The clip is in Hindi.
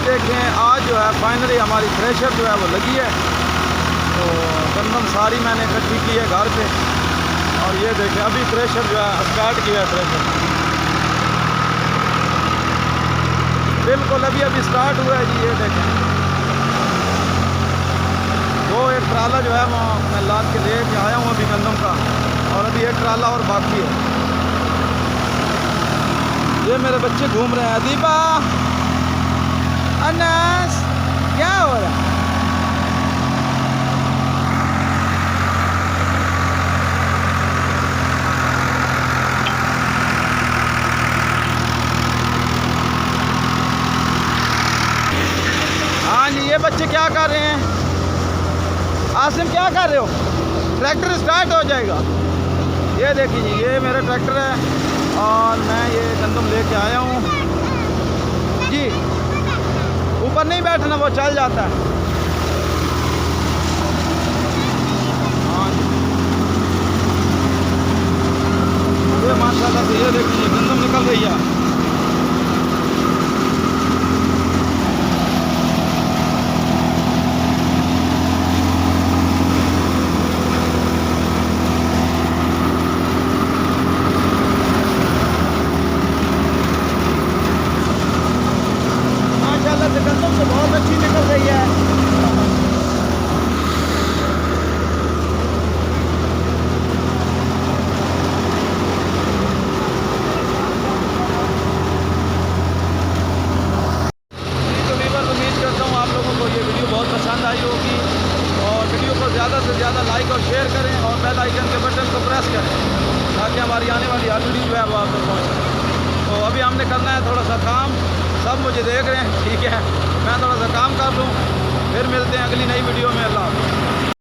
देखें आज जो है फाइनली हमारी थ्रेशर जो है वो लगी है। तो गंदम सारी मैंने इकट्ठी की है घर पे, और ये देखें अभी थ्रेशर जो है स्टार्ट किया है। थ्रेशर बिल्कुल अभी स्टार्ट हुआ है जी। ये देखें वो एक ट्राला जो है वो मैं लाद के ले के आया हूँ अभी गंदम का, और अभी एक ट्राला और बाकी है। ये मेरे बच्चे घूम रहे हैं। दीपा, अनस, क्या हो रहा है? हाँ जी, ये बच्चे क्या कर रहे हैं? आसिम क्या कर रहे हो? ट्रैक्टर स्टार्ट हो जाएगा। ये देखिए जी, ये मेरा ट्रैक्टर है और मैं ये गंदम लेके आया हूँ जी। ऊपर नहीं बैठना, वो चल जाता है। हाँ जी, ये माशाल्लाह से ये देखिए गंदम निकल रही है। गंदम तो बहुत अच्छी निकल रही है। तो वीवर उम्मीद करता हूँ आप लोगों को ये वीडियो बहुत पसंद आई होगी, और वीडियो को ज़्यादा से ज़्यादा लाइक और शेयर करें, और बेल आइकन के बटन को प्रेस करें ताकि हमारी आने वाली हर वीडियो जो है वो आप तक पहुँचे। तो अभी हमने करना है थोड़ा सा काम, सब मुझे देख रहे हैं, ठीक है। मैं थोड़ा सा काम कर लूँ, फिर मिलते हैं अगली नई वीडियो में। अल्लाह।